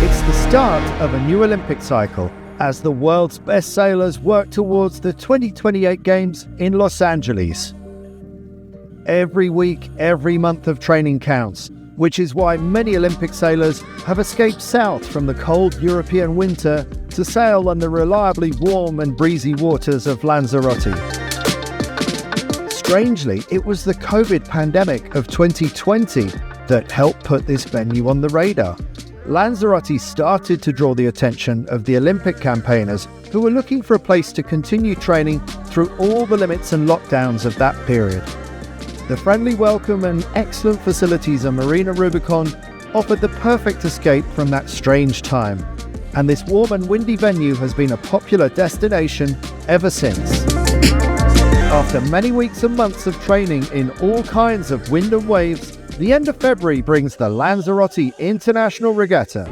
It's the start of a new Olympic cycle as the world's best sailors work towards the 2028 Games in Los Angeles. Every week, every month of training counts, which is why many Olympic sailors have escaped south from the cold European winter to sail on the reliably warm and breezy waters of Lanzarote. Strangely, it was the COVID pandemic of 2020 that helped put this venue on the radar. Lanzarote started to draw the attention of the Olympic campaigners who were looking for a place to continue training through all the limits and lockdowns of that period. The friendly welcome and excellent facilities of Marina Rubicon offered the perfect escape from that strange time, and this warm and windy venue has been a popular destination ever since. After many weeks and months of training in all kinds of wind and waves, the end of February brings the Lanzarote International Regatta.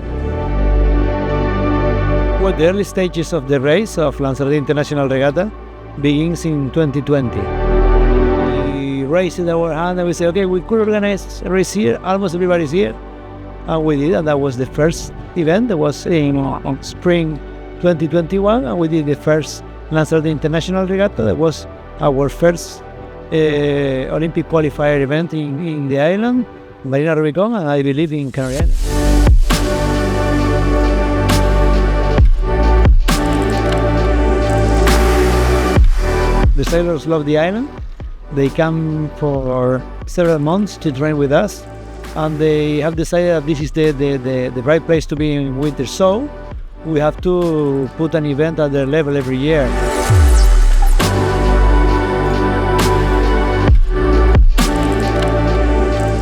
Well, the early stages of the race of Lanzarote International Regatta begins in 2020. We raised our hand and we said, okay, we could organize a race here, almost everybody's here. And we did, and that was the first event. That was on spring 2021, and we did the first Lanzarote International Regatta. That was our first Olympic qualifier event in the island, Marina Rubicon, and I believe in Canary Islands. The sailors love the island. They come for several months to train with us, and they have decided that this is the right place to be in winter, so we have to put an event at their level every year.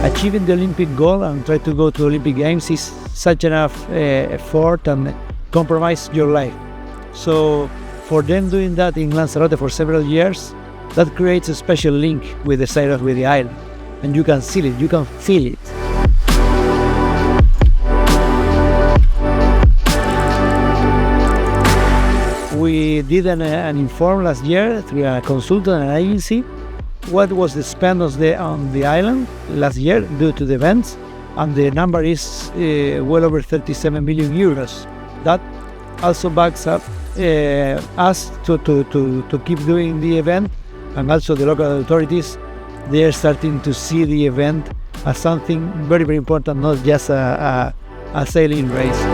Achieving the Olympic goal and try to go to Olympic Games is such enough effort and compromise your life. So for them doing that in Lanzarote for several years, that creates a special link with the sailors, with the island. And you can see it, you can feel it. We did an inform last year through a consultant and agency what was the spend on the island last year due to the events, and the number is well over 37 million euros. That also backs up us to keep doing the event, and also the local authorities. They are starting to see the event as something very, very important, not just a sailing race.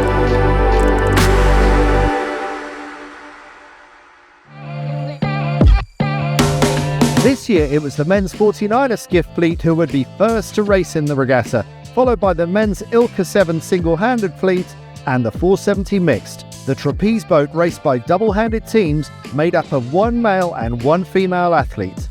This year it was the men's 49er skiff fleet who would be first to race in the regatta, followed by the men's Ilca 7 single-handed fleet and the 470 mixed. The trapeze boat raced by double-handed teams made up of one male and one female athlete.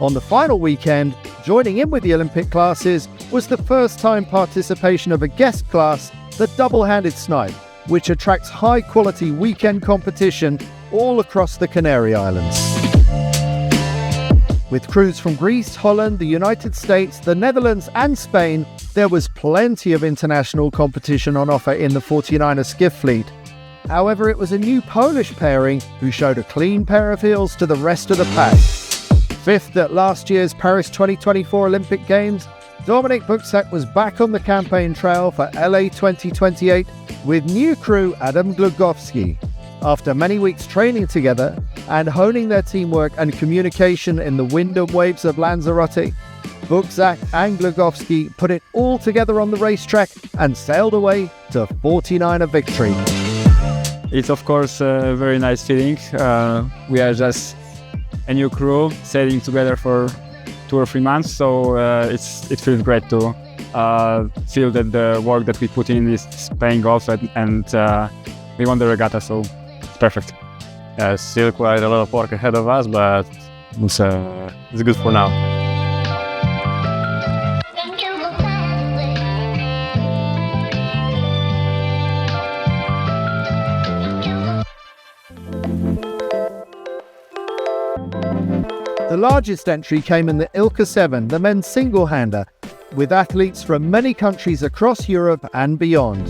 On the final weekend, joining in with the Olympic classes was the first-time participation of a guest class, the double-handed Snipe, which attracts high-quality weekend competition all across the Canary Islands. With crews from Greece, Holland, the United States, the Netherlands and Spain, there was plenty of international competition on offer in the 49er skiff fleet. However, it was a new Polish pairing who showed a clean pair of heels to the rest of the pack. Fifth at last year's Paris 2024 Olympic Games, Dominik Buksak was back on the campaign trail for LA 2028 with new crew Adam Glugowski. After many weeks training together and honing their teamwork and communication in the wind and waves of Lanzarote, Buksak and Glugowski put it all together on the racetrack and sailed away to 49er victory. It's of course a very nice feeling. We are just a new crew sailing together for 2 or 3 months, so it feels great to feel that the work that we put in is paying off, and we won the regatta, so it's perfect. Yeah, still quite a lot of work ahead of us, but it's good for now. The largest entry came in the Ilca 7, the men's single-hander, with athletes from many countries across Europe and beyond.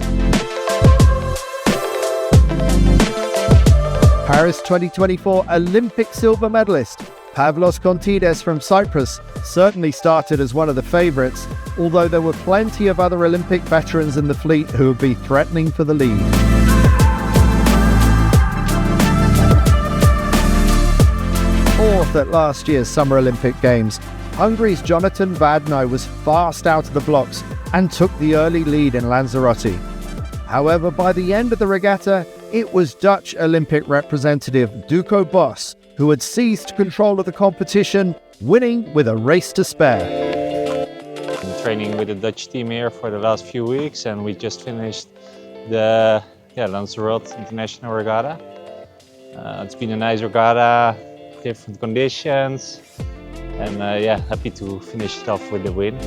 Paris 2024 Olympic silver medalist, Pavlos Kontides from Cyprus certainly started as one of the favourites, although there were plenty of other Olympic veterans in the fleet who would be threatening for the lead. Fourth at last year's Summer Olympic Games, Hungary's Jonathan Vadnai was fast out of the blocks and took the early lead in Lanzarote. However, by the end of the regatta, it was Dutch Olympic representative Duco Bos who had seized control of the competition, winning with a race to spare. I'm training with the Dutch team here for the last few weeks, and we just finished the Lanzarote International Regatta. It's been a nice regatta, different conditions, and happy to finish it off with the win.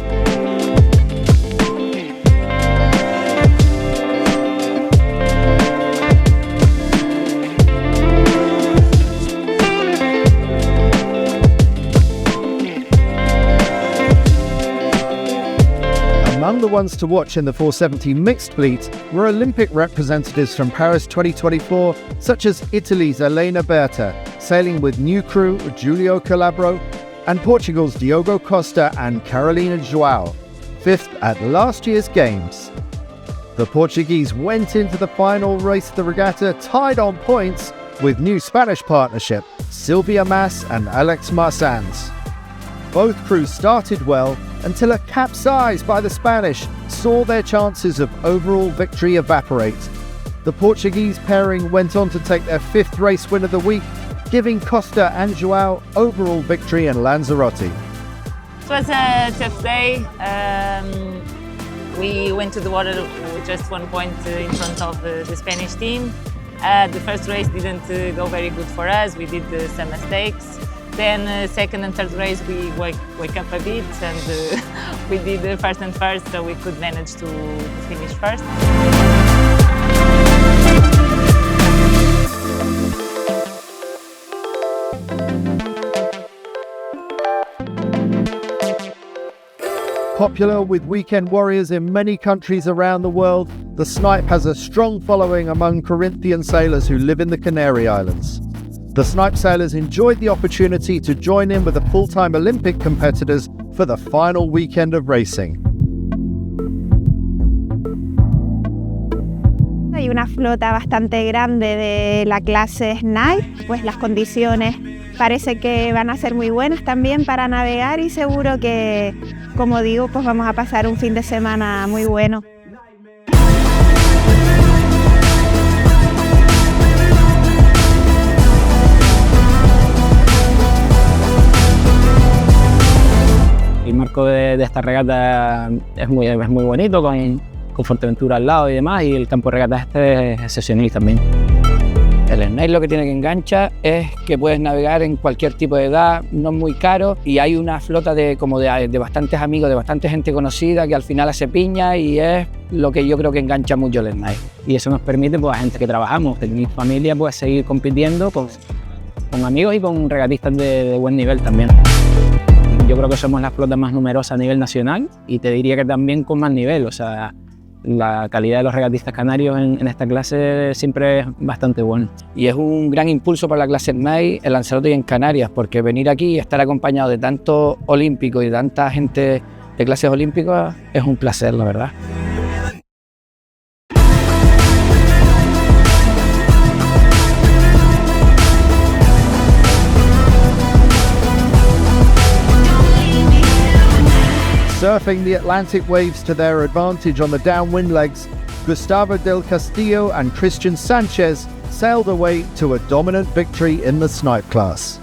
Among the ones to watch in the 470 mixed fleet were Olympic representatives from Paris 2024, such as Italy's Elena Berta, sailing with new crew Julio Calabro, and Portugal's Diogo Costa and Carolina João, fifth at last year's Games. The Portuguese went into the final race of the regatta tied on points with new Spanish partnership, Silvia Mas and Alex Marsans. Both crews started well until a capsize by the Spanish saw their chances of overall victory evaporate. The Portuguese pairing went on to take their fifth race win of the week, giving Costa and João overall victory in Lanzarote. It was a tough day. We went to the water with just 1 point in front of the Spanish team. The first race didn't go very good for us. We did some mistakes. Then second and third race we wake up a bit, and we did the first and first, so we could manage to finish first. Popular with weekend warriors in many countries around the world, the Snipe has a strong following among Corinthian sailors who live in the Canary Islands. The Snipe sailors enjoyed the opportunity to join in with the full-time Olympic competitors for the final weekend of racing. Hay una flota bastante grande de la clase Snipe, pues las condiciones parece que van a ser muy buenas también para navegar y seguro que, como digo, pues vamos a pasar un fin de semana muy bueno. El marco de esta regata es muy bonito, con Fuerteventura al lado y demás, y el campo de regata es excepcional también. El Snipe lo que tiene que enganchar es que puedes navegar en cualquier tipo de edad, no es muy caro, y hay una flota de bastantes amigos, de bastante gente conocida que al final hace piña, y es lo que yo creo que engancha mucho el Snipe. Y eso nos permite, pues, a gente que trabajamos, de mi familia, pues seguir compitiendo con amigos y con regatistas de buen nivel también. Yo creo que somos la flota más numerosa a nivel nacional, y te diría que también con más nivel, o sea, la calidad de los regatistas canarios en esta clase siempre es bastante buena. Y es un gran impulso para la clase Snipe en Lanzarote y en Canarias, porque venir aquí y estar acompañado de tantos olímpicos y de tanta gente de clases olímpicas es un placer, la verdad. Surfing the Atlantic waves to their advantage on the downwind legs, Gustavo del Castillo and Christian Sanchez sailed away to a dominant victory in the Snipe class.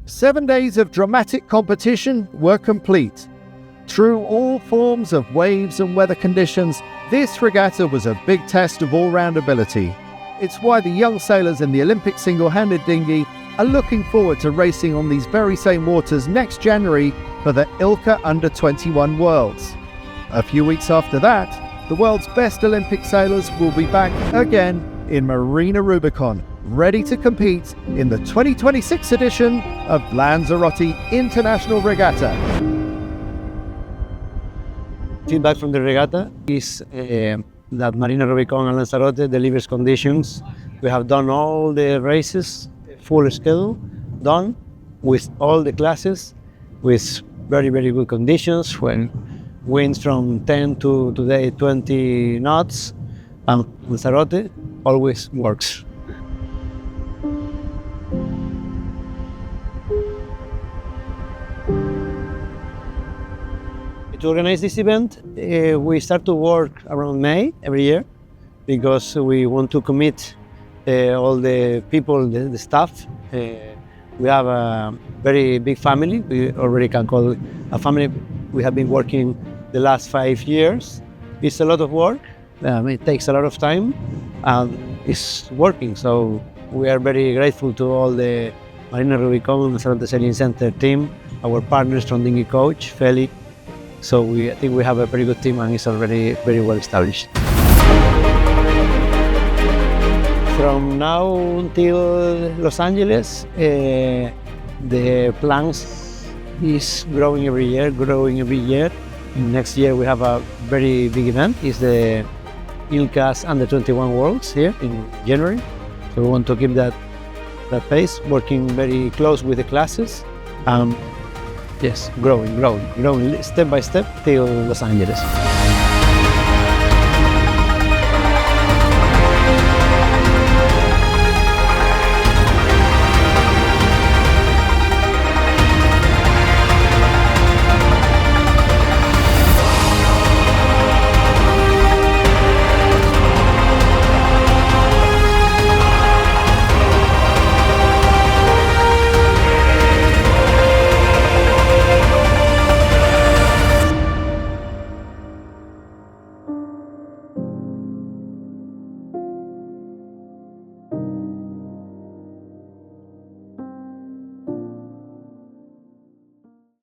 Seven days of dramatic competition were complete. Through all forms of waves and weather conditions, this regatta was a big test of all-round ability. It's why the young sailors in the Olympic single-handed dinghy are looking forward to racing on these very same waters next January for the Ilca Under-21 Worlds. A few weeks after that, the world's best Olympic sailors will be back again in Marina Rubicon, ready to compete in the 2026 edition of Lanzarote International Regatta. Feedback from the regatta is that Marina Rubicon and Lanzarote delivers conditions. We have done all the races, full schedule, done with all the classes, with very, very good conditions, when winds from 10 to today 20 knots, and Lanzarote always works. To organize this event, we start to work around May every year because we want to commit all the people, the staff. We have a very big family. We already can call it a family. We have been working the last 5 years. It's a lot of work. It takes a lot of time, and it's working. So we are very grateful to all the Marina Rubicon and Lanzarote Sailing Center team, our partners from Dinghy Coach, Feli. So I think we have a very good team, and it's already very well established. From now until Los Angeles, the plans is growing every year. Next year we have a very big event. It's the Ilca's Under 21 Worlds here in January. So we want to keep that pace, working very close with the classes. Yes, growing step by step till Los Angeles.